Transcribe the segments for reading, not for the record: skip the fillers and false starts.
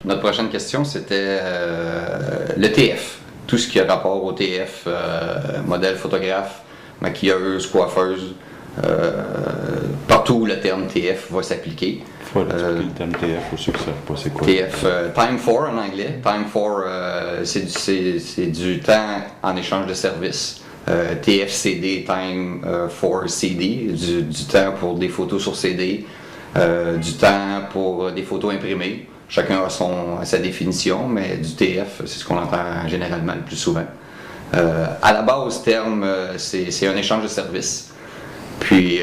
Notre prochaine question, c'était le TF. Tout ce qui a rapport au TF, modèle, photographe, maquilleuse, coiffeuse, partout où le terme TF va s'appliquer. Il faut expliquer le terme TF pour ceux qui ne savent pas c'est quoi. TF, Time for en anglais. Time for, c'est du temps en échange de services. TFCD, Time for CD, du temps pour des photos sur CD, du temps pour des photos imprimées. Chacun a sa définition, mais du TF, c'est ce qu'on entend généralement le plus souvent. À la base, terme, c'est un échange de services. Puis,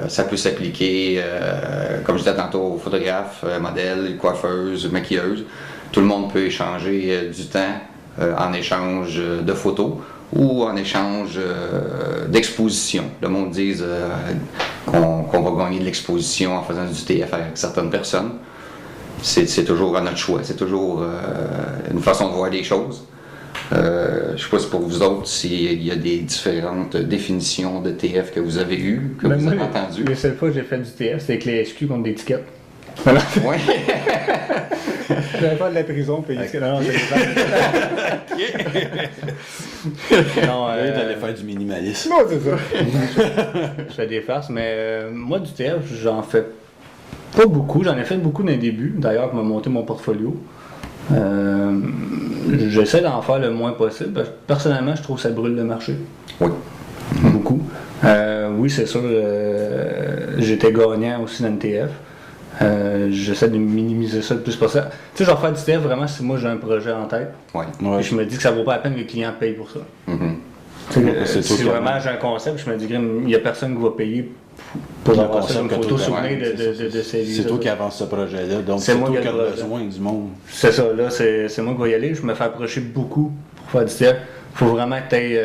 ça peut s'appliquer, comme je disais tantôt, aux photographes, modèles, coiffeuses, maquilleuses. Tout le monde peut échanger du temps en échange de photos ou en échange d'exposition. Le monde dit qu'on va gagner de l'exposition en faisant du TF avec certaines personnes. C'est toujours à notre choix, c'est toujours une façon de voir les choses. Je ne sais pas si pour vous autres, s'il y a des différentes définitions de TF que vous avez eues, que vous avez entendues. La seule fois que j'ai fait du TF, c'était avec les SQ contre des tickets. Oui. J'avais pas de la prison, puis okay. Non, t'allais faire du minimalisme. Non, c'est ça. Je fais des farces, mais moi, du TF, j'en fais pas beaucoup. J'en ai fait beaucoup dans les débuts, d'ailleurs, pour me monter mon portfolio. J'essaie d'en faire le moins possible. Personnellement, je trouve que ça brûle le marché. Oui. Beaucoup. Oui, c'est sûr, j'étais gagnant aussi dans le TF. J'essaie de minimiser ça le plus possible. Tu sais, je vais faire du TF vraiment si moi j'ai un projet en tête. Ouais. Et je me dis que ça vaut pas la peine que le client paye pour ça. Si vraiment j'ai un concept, je me dis qu'il n'y a personne qui va payer pour avoir ça, une photo souvenir de ces C'est toi qui avance ce projet-là, donc c'est toi qui as besoin du monde. C'est ça, là, c'est moi qui vais y aller. Je me fais approcher beaucoup pour faire du TF. Il faut vraiment que tu aies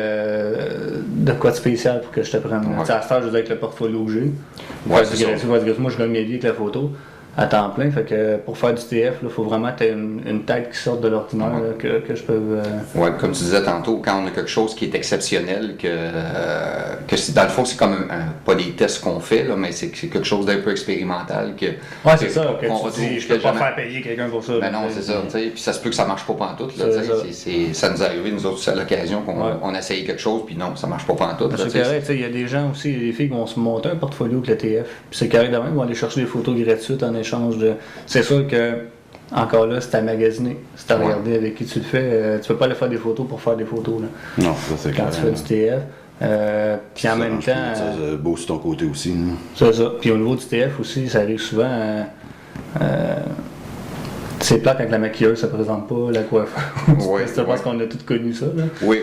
de quoi de spécial pour que je te prenne. Ouais. À ce stade, je veux dire, avec le portfolio que j'ai. Moi, je gagne mes vies avec la photo à temps plein. Fait que pour faire du TF, il faut vraiment que tu aies une tête qui sorte de l'ordinaire que je peux. Oui, comme tu disais tantôt, quand on a quelque chose qui est exceptionnel, que dans le fond, c'est comme pas des tests qu'on fait, là, mais c'est quelque chose d'un peu expérimental. Oui, c'est ça. Que tu dis, je peux pas faire payer quelqu'un pour ça. Ben non, c'est ça. Puis ça se peut que ça marche pas pantoute. Ça nous est arrivé, nous autres, à l'occasion, qu'on a essayé quelque chose, puis non, ça marche pas pantoute. C'est correct. Il y a des gens aussi, des filles qui vont se monter un portfolio avec le TF. Puis c'est correct de même, ils vont aller chercher des photos gratuites en échange de. C'est sûr que, encore là, c'est à magasiner. C'est à regarder avec qui tu le fais. Tu peux pas aller faire des photos pour faire des photos. Là. Non, ça c'est quand tu fais du TF. Puis en même temps. C'est beau sur ton côté aussi. C'est ça. Puis au niveau du TF aussi, ça arrive souvent. C'est plate quand la maquilleuse ne se présente pas, la coiffeuse. C'est parce qu'on a tous connu ça. Là. Oui,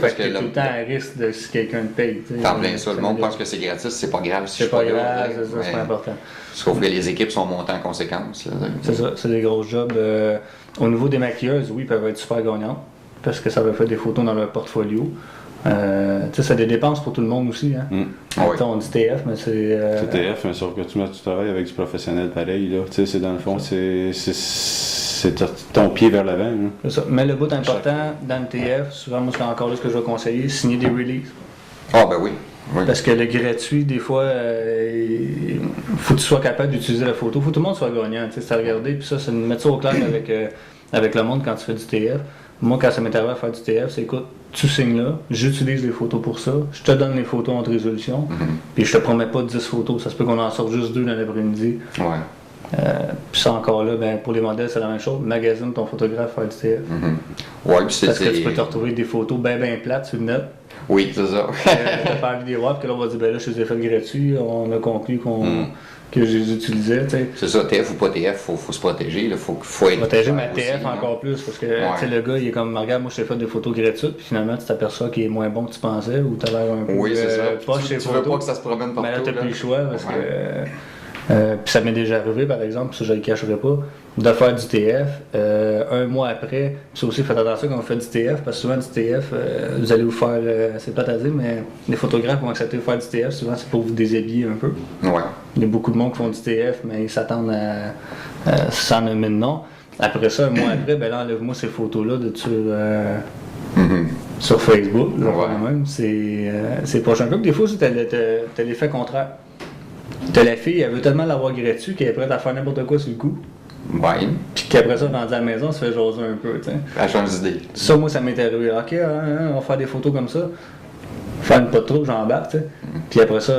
parce que tout le temps à risque de si quelqu'un te paye. T'en plein ça. Le monde pense que c'est gratis, c'est pas grave. Si c'est pas grave, c'est ça, c'est pas important. Sauf que les équipes sont montées en conséquence. C'est ça, c'est des gros jobs. Au niveau des maquilleuses, oui, ils peuvent être super gagnantes parce que ça va faire des photos dans leur portfolio. Ça des dépenses pour tout le monde aussi. Hein? On dit TF, mais c'est. C'est TF, mais sauf que tu travailles avec du professionnel pareil. Là. C'est dans le fond, c'est ton pied vers l'avant. Hein? C'est ça. Mais le bout important dans le TF, souvent, moi, c'est encore là ce que je vais conseiller, signer des releases. Ah, ben oui. Parce que le gratuit, des fois, il faut que tu sois capable d'utiliser la photo. Il faut que tout le monde soit gagnant. C'est à regarder, puis ça, c'est de mettre ça au clair avec le monde quand tu fais du TF. Moi, quand ça m'est arrivé à faire du TF, c'est écoute, tu signes là, j'utilise les photos pour ça, je te donne les photos en haute résolution, puis je te promets pas 10 photos, ça se peut qu'on en sorte juste 2 dans l'après-midi. Puis ça encore là, ben, pour les modèles, c'est la même chose, magasine ton photographe faire du TF. Parce que tu peux te retrouver des photos bien plates sur le net. Oui, c'est ça. T'as pas envie de les voir, puis là on va dire, ben là, je les ai fait gratuits, on a conclu que je les utilisais. T'sais. C'est ça, TF ou pas TF, faut se protéger. Il faut être protéger, mais TF encore plus, parce que le gars, il est comme, regarde, moi je t'ai fait des photos gratuites, puis finalement tu t'aperçois qu'il est moins bon que tu pensais, ou t'as l'air un peu c'est ça. poche tu veux pas que ça se promène partout. Mais là, t'as plus le choix, parce que. Puis ça m'est déjà arrivé, par exemple, ça je le cacherai pas, de faire du TF. Un mois après, puis aussi faites attention quand on fait du TF, parce que souvent du TF, vous allez vous faire, c'est pas à dire, mais les photographes vont accepter de faire du TF, souvent c'est pour vous déshabiller un peu. Il y a beaucoup de monde qui font du TF, mais ils s'attendent à sans nommer de nom. Après ça, un mois après, ben là, enlève-moi ces photos-là de sur Facebook, même. C'est prochain peu. Des fois, t'as l'effet contraire. T'as la fille, elle veut tellement l'avoir gratuit qu'elle est prête à faire n'importe quoi sur le coup. Ouais. Puis qu'après ça, rendu à la maison, on se fait jaser un peu, tu sais. Elle change d'idée. Ça, moi, ça m'est arrivé. Ok, on va faire des photos comme ça. Faire une pas de trouble, j'embarque, tu sais. Puis après ça,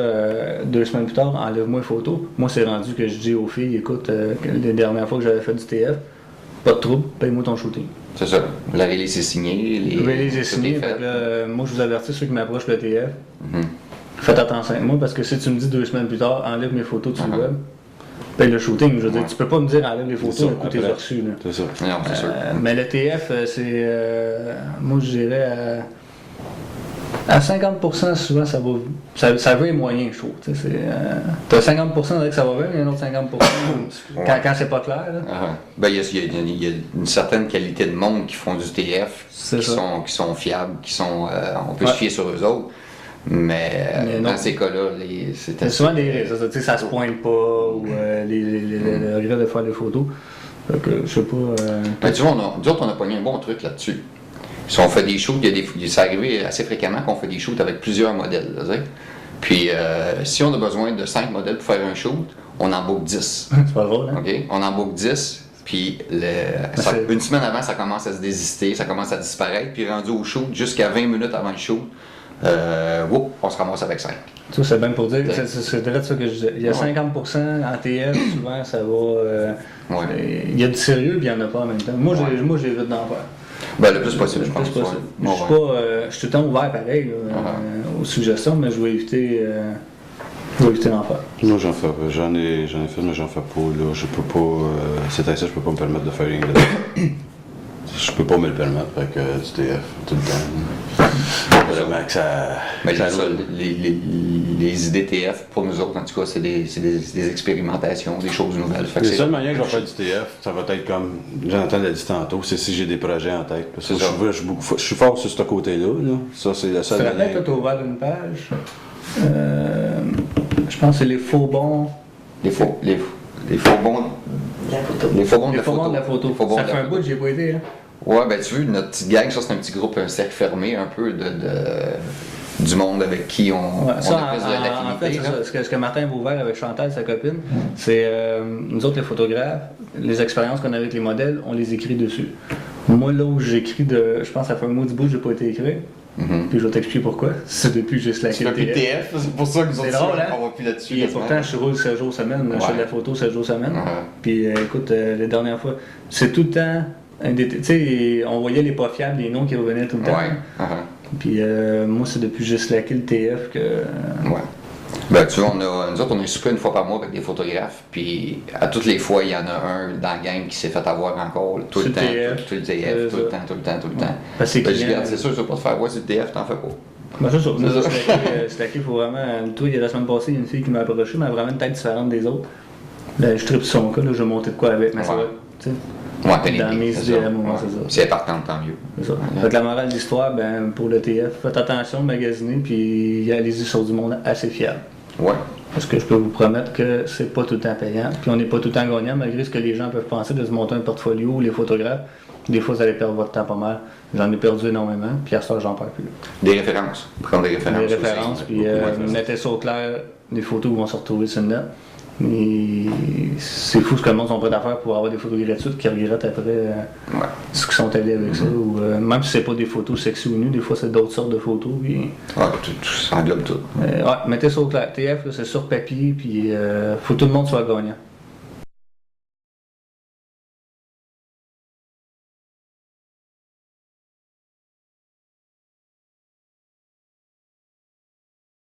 2 semaines plus tard, enlève-moi les photos. Moi, c'est rendu que je dis aux filles, écoute, les dernières fois que j'avais fait du TF, pas de trouble, paye-moi ton shooting. C'est ça. La release est signée. Le release est signé, fait que là, moi, je vous avertis ceux qui m'approchent le TF. Faites attention avec moi, parce que si tu me dis 2 semaines plus tard, enlève mes photos sur le web, paye le shooting. Je veux dire, tu peux pas me dire enlève les photos, un coup t'es reçu. C'est ça. Non, c'est sûr. Mais le TF, c'est. Moi, je dirais. À 50%, souvent, ça va être moyen, je trouve. T'as 50% que ça va bien, mais un autre 50% quand c'est pas clair. Là. Ben, il y a une certaine qualité de monde qui font du TF, qui sont fiables, on peut se fier sur eux autres. Mais dans ces cas-là, c'est souvent des risques. Ça se pointe pas, ou le regret de faire des photos. Donc, je sais pas. Ben, tu vois, nous autres, on a pogné un bon truc là-dessus. Si on fait des shoots, c'est arrivé assez fréquemment qu'on fait des shoots avec plusieurs modèles. Là, puis si on a besoin de 5 modèles pour faire un shoot, on en book 10. C'est pas drôle, hein? Okay? On en book 10, puis une semaine avant, ça commence à se désister, ça commence à disparaître, puis rendu au shoot, jusqu'à 20 minutes avant le shoot, on se ramasse avec 5. Ça, c'est bien pour dire, c'est direct ça que je disais. Il y a 50% en TF, souvent, ça va... Il y a du sérieux, puis il n'y en a pas en même temps. Moi, j'évite d'en faire. Ben, le plus possible, je pense. Je suis tout le temps ouvert pareil aux suggestions, mais je vais éviter d'en faire. Non, j'en ai fait, mais j'en fais pas. Là. Je peux pas. C'est à ça, je peux pas me permettre de faire rien. Je peux pas me le permettre avec du TF tout le temps. Vraiment que ça. Mais les idées TF, pour nous autres, en tout cas, c'est des expérimentations, des choses nouvelles. La seule manière que je vais faire du TF, ça va être comme Jonathan l'a dit tantôt, c'est si j'ai des projets en tête. Parce que je suis fort sur ce côté-là. Ça, c'est la seule manière. Tu as ouvert une page. Je pense que c'est les faux bons. Les faux bons. Les faux bons de la photo. Ça fait un bout que j'ai pas aidé. Hein? Ouais, ben tu vois, notre petite gang, ça c'est un petit groupe, un cercle fermé un peu du monde avec qui on a plus d'affinité. En fait, ce que Martin a ouvert avec Chantal, sa copine, c'est nous autres les photographes, les expériences qu'on a avec les modèles, on les écrit dessus. Moi là où j'écris je pense que ça fait un mois du bout que j'ai pas été écrit. Puis je vais t'expliquer pourquoi. C'est depuis que j'ai slacké le TF. C'est pour ça que nous autres, on va plus là-dessus. Et pourtant, je roule 7 jours semaine. Je fais de la photo 7 jours semaine. Puis écoute, les dernières fois, c'est tout le temps. Tu sais, on voyait les pas fiables, les noms qui revenaient tout le temps. Puis moi, c'est depuis que j'ai slacké le TF que. Ben, tu vois, nous autres, on a un souper une fois par mois avec des photographes, puis à toutes les fois, il y en a un dans la gang qui s'est fait avoir encore, tout le temps, tout le TF, tout le temps. Parce que c'est sûr, tu vas pas te faire voir sur le TF, t'en fais pas. Ben, c'est ça. Slacké, il faut vraiment. Toi, il y a la semaine passée, il y a une fille qui m'a approché, mais elle a vraiment une tête différente des autres. Là, je tripe sur son cas, là, je vais monter de quoi avec, mais ça va, tu sais. Dans mes idées à moi, c'est ça. Si elle est partante, tant mieux. C'est ça. Fait que la morale de l'histoire, ben, pour le TF, faites attention, magasinez, puis allez-y sur du monde assez fiable. Parce que je peux vous promettre que c'est pas tout le temps payant, puis on n'est pas tout le temps gagnant, malgré ce que les gens peuvent penser de se monter un portfolio, les photographes. Des fois, vous allez perdre votre temps pas mal. J'en ai perdu énormément, puis à ce temps, j'en perds plus. Des références. Prendre des références. Des références, puis mettez ça au clair, des photos vont se retrouver sur le net. Mais c'est fou ce que le monde sont prêts à faire pour avoir des photos gratuites qui regrettent après ce qu'ils sont allés avec ça. Ou, même si c'est pas des photos sexy ou nues, des fois c'est d'autres sortes de photos. Puis... ça englobe tout. Mettez ça au clair. TF, là, c'est sur papier, puis faut que tout le monde soit gagnant.